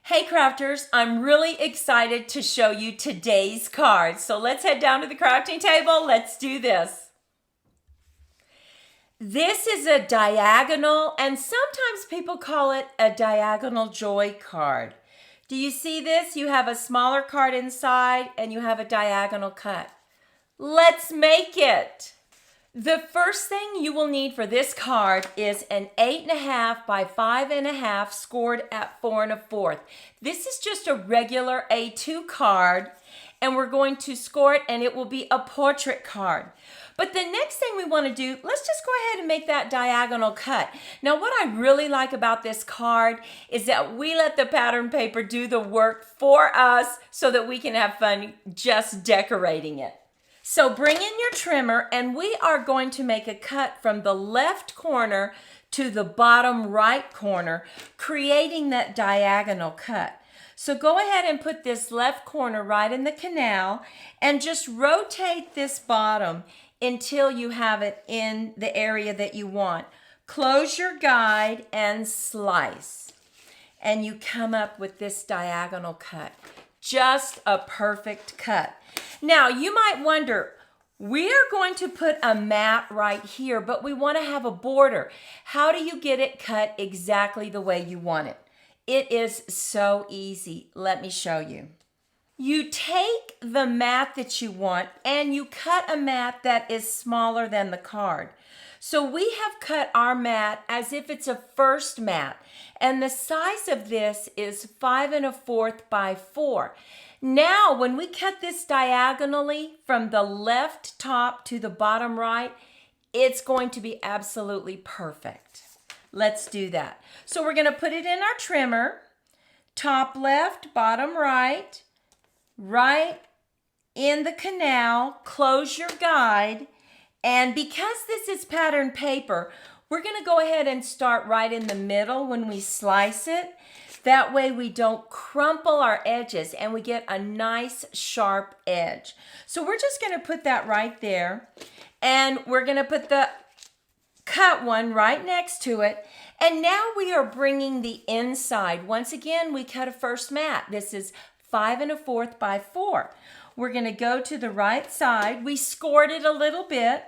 Hey crafters, I'm really excited to show you today's card. So let's head down to the crafting table. Let's do this. This is a diagonal, and sometimes people call it a diagonal joy card. Do you see this? You have a smaller card inside and you have a diagonal cut. Let's make it. The first thing you will need for this card is an 8.5 by 5.5 scored at 4 1/4. This is just a regular A2 card, and we're going to score it, and it will be a portrait card. But the next thing we want to do, let's just go ahead and make that diagonal cut. Now, what I really like about this card is that we let the pattern paper do the work for us so that we can have fun just decorating it. So bring in your trimmer, and we are going to make a cut from the left corner to the bottom right corner, creating that diagonal cut. So go ahead and put this left corner right in the canal and just rotate this bottom until you have it in the area that you want. Close your guide and slice. And you come up with this diagonal cut. Just a perfect cut. Now, you might wonder, we are going to put a mat right here, but we want to have a border. How do you get it cut exactly the way you want it? It is so easy. Let me show you. You take the mat that you want and you cut a mat that is smaller than the card. So we have cut our mat as if it's a first mat, and the size of this is 5 1/4 by 4. Now, when we cut this diagonally from the left top to the bottom right, it's going to be absolutely perfect. Let's do that. So we're going to put it in our trimmer, top left, bottom right, right in the canal, close your guide, and because this is pattern paper, we're going to go ahead and start right in the middle when we slice it. That way we don't crumple our edges and we get a nice sharp edge. So we're just going to put that right there, and we're going to put the cut one right next to it. And now we are bringing the inside. Once again, we cut a first mat. This is 5 1/4 by 4. We're going to go to the right side. We scored it a little bit.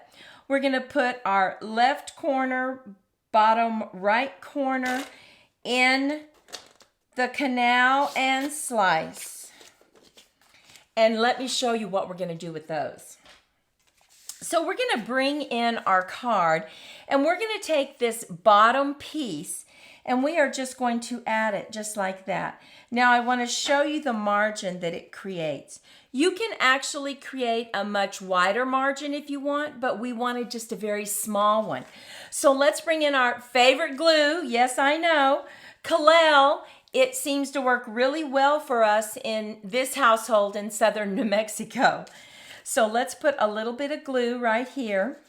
We're going to put our left corner, bottom right corner in the canal and slice. And let me show you what we're going to do with those. So we're going to bring in our card, and we're going to take this bottom piece, and we are just going to add it just like that. Now I want to show you the margin that it creates. You can actually create a much wider margin if you want, but we wanted just a very small one. So let's bring in our favorite glue. Yes, I know, Kalel. It seems to work really well for us in this household in southern New Mexico. So let's put a little bit of glue right here.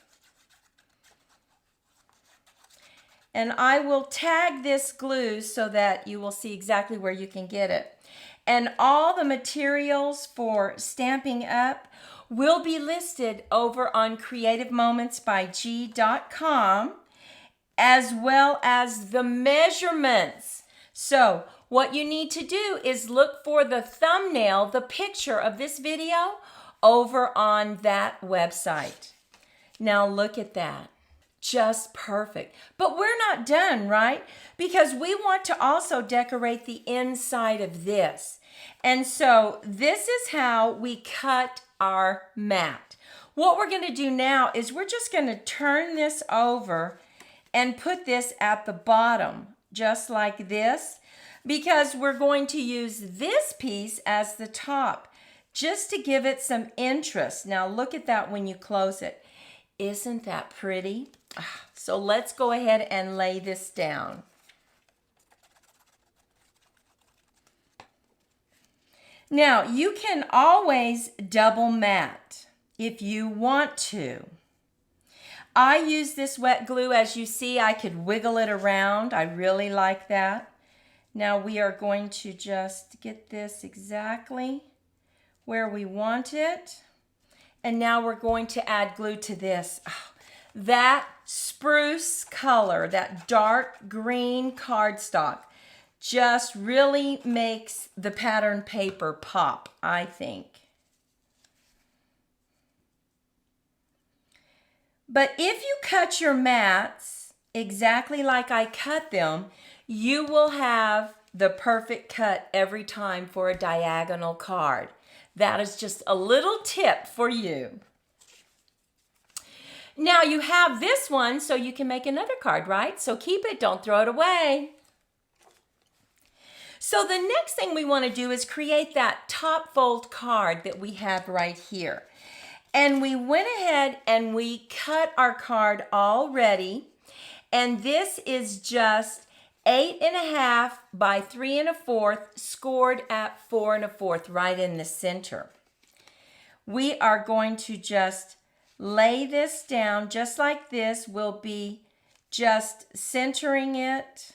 And I will tag this glue so that you will see exactly where you can get it. And all the materials for Stampin' Up will be listed over on creativemomentsbyg.com, as well as the measurements. So what you need to do is look for the thumbnail, the picture of this video, over on that website. Now look at that. Just perfect. But we're not done, right? Because we want to also decorate the inside of this. And so this is how we cut our mat. What we're going to do now is we're just going to turn this over and put this at the bottom, just like this, because we're going to use this piece as the top, just to give it some interest. Now look at that when you close it. Isn't that pretty? So let's go ahead and lay this down. Now you can always double mat if you want to. I use this wet glue. As you see, I could wiggle it around. I really like that. Now we are going to just get this exactly where we want it. And now we're going to add glue to this. That spruce color, that dark green cardstock, just really makes the pattern paper pop, I think. But if you cut your mats exactly like I cut them, you will have the perfect cut every time for a diagonal card. That is just a little tip for you. Now you have this one, so you can make another card, right? So keep it, don't throw it away. So the next thing we want to do is create that top fold card that we have right here. And we went ahead and we cut our card already. And this is just 8.5 by 3 1/4, scored at 4 1/4, right in the center. We are going to just lay this down just like this. We'll be just centering it,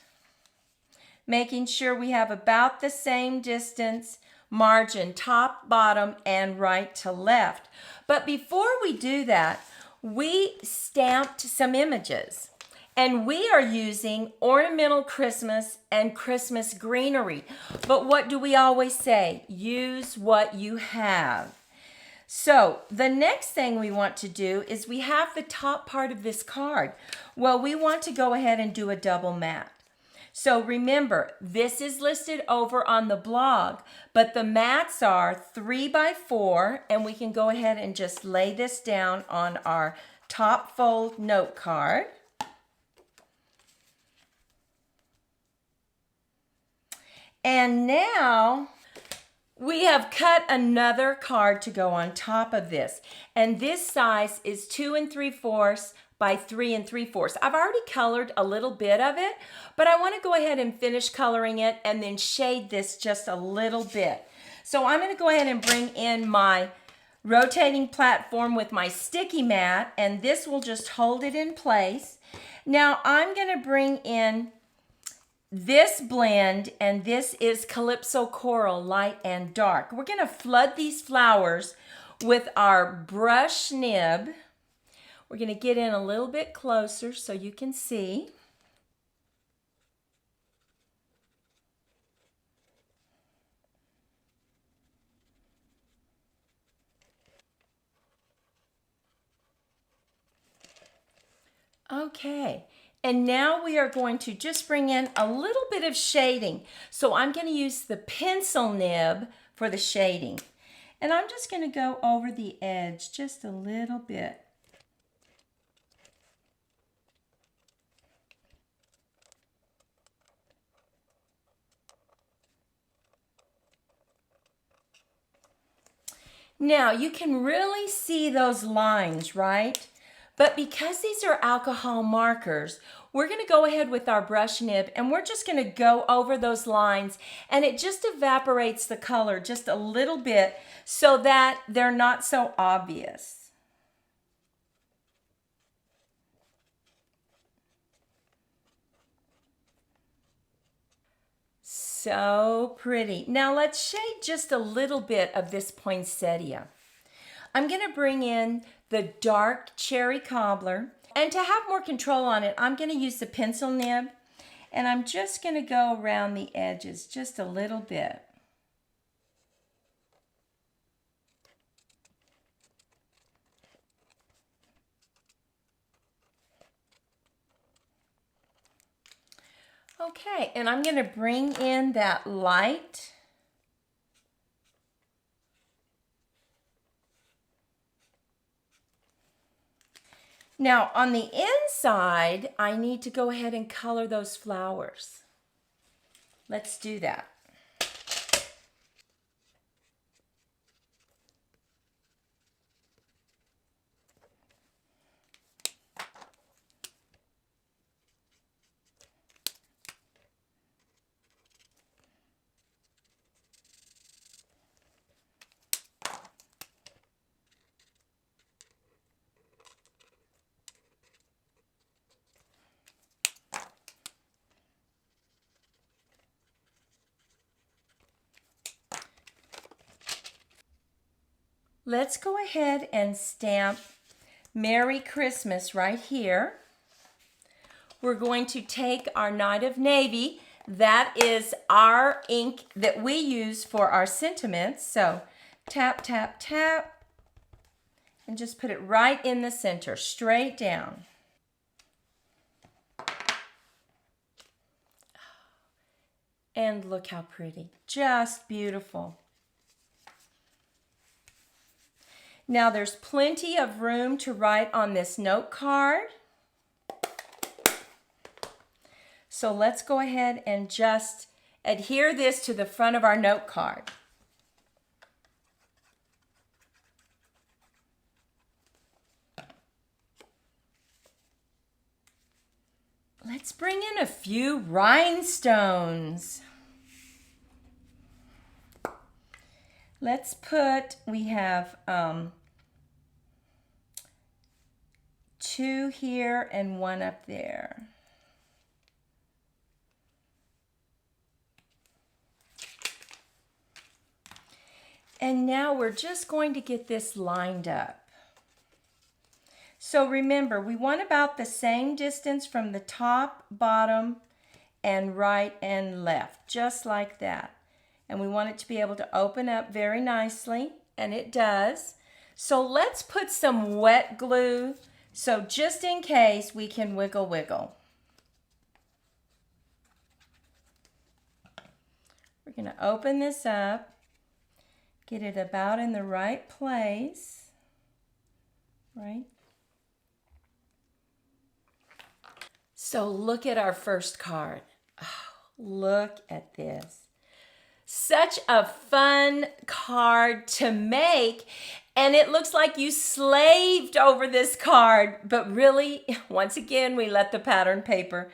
making sure we have about the same distance margin, top, bottom, and right to left. But before we do that, we stamped some images. And we are using ornamental Christmas and Christmas greenery. But what do we always say? Use what you have. So the next thing we want to do is we have the top part of this card. Well, we want to go ahead and do a double mat. So remember, this is listed over on the blog, but the mats are 3 by 4, and we can go ahead and just lay this down on our top fold note card. And now we have cut another card to go on top of this. And this size is 2 3/4 by 3 3/4. I've already colored a little bit of it, but I want to go ahead and finish coloring it and then shade this just a little bit. So I'm going to go ahead and bring in my rotating platform with my sticky mat, and this will just hold it in place. Now I'm going to bring in this blend, and this is Calypso Coral, light and dark. We're going to flood these flowers with our brush nib. We're going to get in a little bit closer so you can see. Okay. And now we are going to just bring in a little bit of shading. So I'm going to use the pencil nib for the shading. And I'm just going to go over the edge just a little bit. Now you can really see those lines, right? But because these are alcohol markers, we're going to go ahead with our brush nib and we're just going to go over those lines, and it just evaporates the color just a little bit so that they're not so obvious. So pretty. Now let's shade just a little bit of this poinsettia. I'm going to bring in the dark cherry cobbler, and to have more control on it, I'm going to use the pencil nib, and I'm just going to go around the edges just a little bit. Okay, and I'm going to bring in that light. Now, on the inside, I need to go ahead and color those flowers. Let's do that. Let's go ahead and stamp Merry Christmas right here. We're going to take our Night of Navy. that is our ink that we use for our sentiments. So tap, tap, tap, and just put it right in the center, straight down. And look how pretty, just beautiful. Now there's plenty of room to write on this note card. So let's go ahead and just adhere this to the front of our note card. Let's bring in a few rhinestones. Let's put, we have 2 here and 1 up there. And now we're just going to get this lined up. So remember, we want about the same distance from the top, bottom, and right and left, just like that. And we want it to be able to open up very nicely, and it does. So let's put some wet glue, so just in case we can wiggle, wiggle. We're going to open this up. Get it about in the right place, right? So look at our first card. Oh, look at this. Such a fun card to make, and it looks like you slaved over this card, but really, once again, we let the pattern paper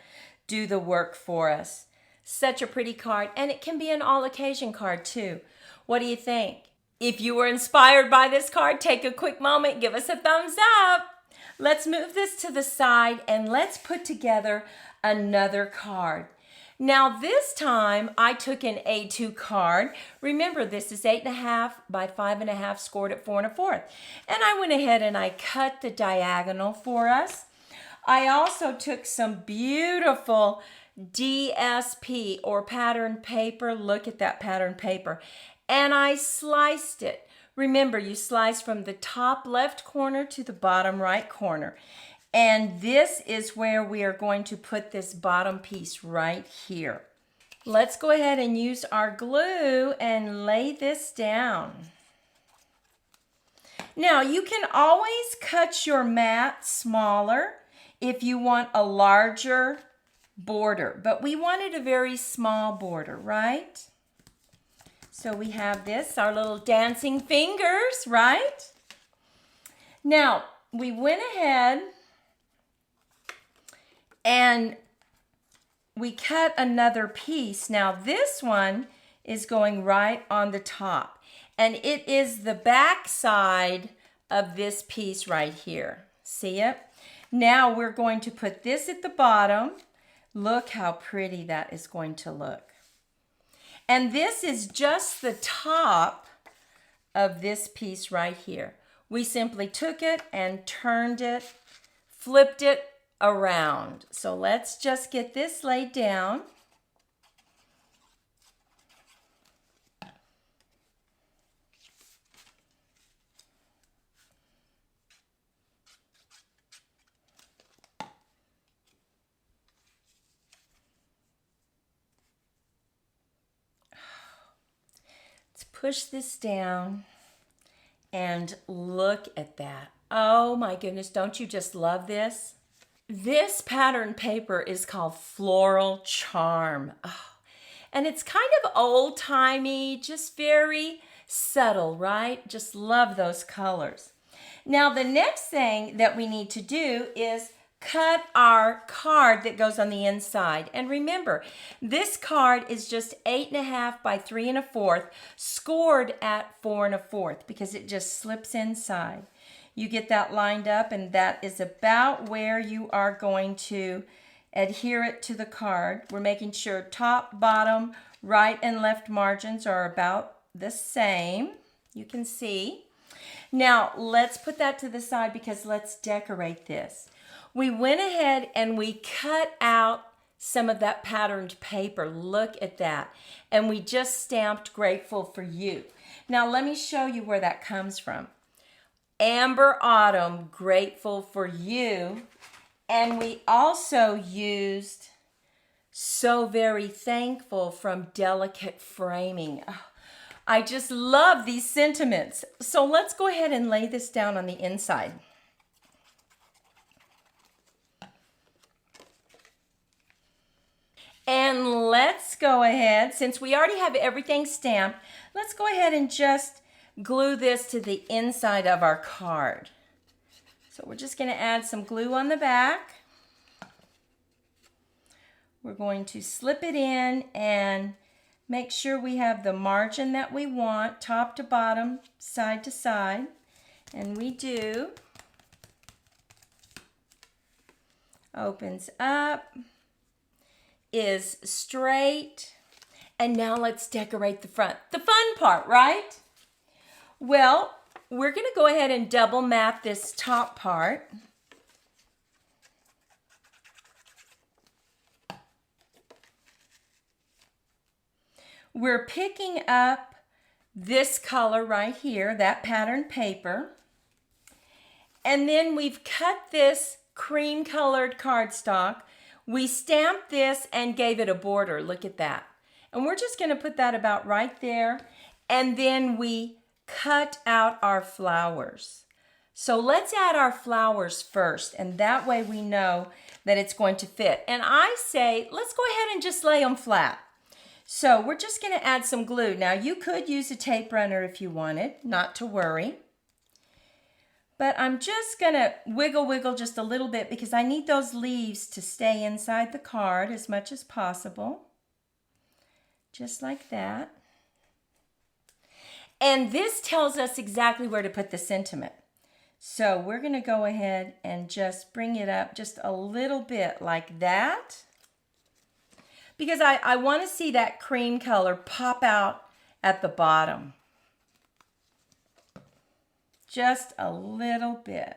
do the work for us. Such a pretty card, and it can be an all-occasion card too. What do you think? If you were inspired by this card, take a quick moment, give us a thumbs up. Let's move this to the side and let's put together another card. Now this time I took an A2 card. Remember, this is 8.5 by 5.5 scored at 4 1/4. And I went ahead and I cut the diagonal for us. I also took some beautiful DSP or pattern paper. Look at that pattern paper. And I sliced it. Remember, you slice from the top left corner to the bottom right corner. And this is where we are going to put this bottom piece right here. Let's go ahead and use our glue and lay this down. Now, you can always cut your mat smaller if you want a larger border, but we wanted a very small border, right? So we have this, our little dancing fingers, right? Now, we went ahead and we cut another piece. Now, this one is going right on the top, and it is the back side of this piece right here. See it? Now, we're going to put this at the bottom. Look how pretty that is going to look. And this is just the top of this piece right here. We simply took it and turned it, flipped it around. So let's just get this laid down. Push this down and look at that. Oh my goodness, don't you just love this? This pattern paper is called Floral Charm. Oh, and it's kind of old-timey, just very subtle, right? Just love those colors. Now the next thing that we need to do is cut our card that goes on the inside. And remember, this card is just 8.5 by 3 1/4, scored at 4 1/4 because it just slips inside. You get that lined up, and that is about where you are going to adhere it to the card. We're making sure top, bottom, right, and left margins are about the same. You can see. Now, let's put that to the side because let's decorate this. We went ahead and we cut out some of that patterned paper. Look at that. And we just stamped grateful for you. Now let me show you where that comes from. Amber Autumn, grateful for you. And we also used so very thankful from Delicate Framing. Oh, I just love these sentiments. So let's go ahead and lay this down on the inside. And let's go ahead, since we already have everything stamped, let's go ahead and just glue this to the inside of our card. So we're just going to add some glue on the back. We're going to slip it in and make sure we have the margin that we want, top to bottom, side to side. And we do. Opens up, is straight. And now let's decorate the front. The fun part, right? Well, we're going to go ahead and double map this top part. We're picking up this color right here, that patterned paper. And then we've cut this cream colored cardstock. We stamped this and gave it a border. Look at that. And we're just going to put that about right there. And then we cut out our flowers. So let's add our flowers first. And that way we know that it's going to fit. And I say, let's go ahead and just lay them flat. So we're just going to add some glue. Now you could use a tape runner if you wanted, not to worry. But I'm just going to wiggle just a little bit because I need those leaves to stay inside the card as much as possible. Just like that. And this tells us exactly where to put the sentiment. So we're going to go ahead and just bring it up just a little bit like that. Because I want to see that cream color pop out at the bottom. Just a little bit.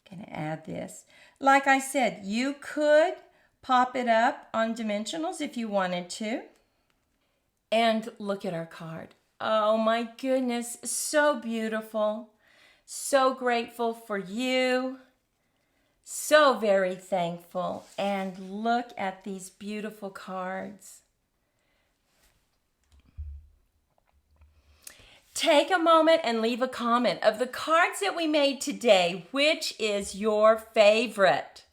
Gonna add this. Like I said, you could pop it up on dimensionals if you wanted to. And look at our card. Oh my goodness, so beautiful. So grateful for you. So very thankful. And look at these beautiful cards. Take a moment and leave a comment of the cards that we made today. Which is your favorite?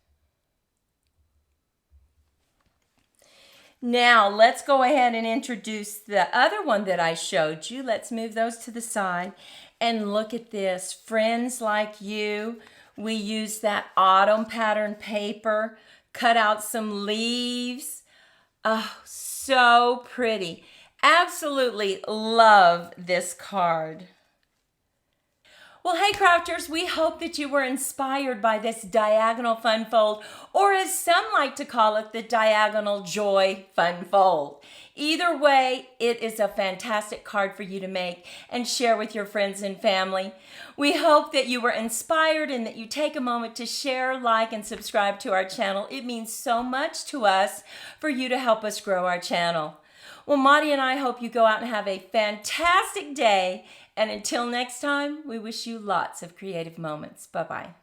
Now let's go ahead and introduce the other one that I showed you. Let's move those to the side and look at this. Friends Like You. We used that autumn pattern paper, cut out some leaves. Oh, so pretty. Absolutely love this card. Well, hey crafters, we hope that you were inspired by this diagonal fun fold, or as some like to call it, the diagonal joy fun fold. Either way, it is a fantastic card for you to make and share with your friends and family. We hope that you were inspired and that you take a moment to share, like, and subscribe to our channel. It means so much to us for you to help us grow our channel. Well, Maudie and I hope you go out and have a fantastic day. And until next time, we wish you lots of creative moments. Bye-bye.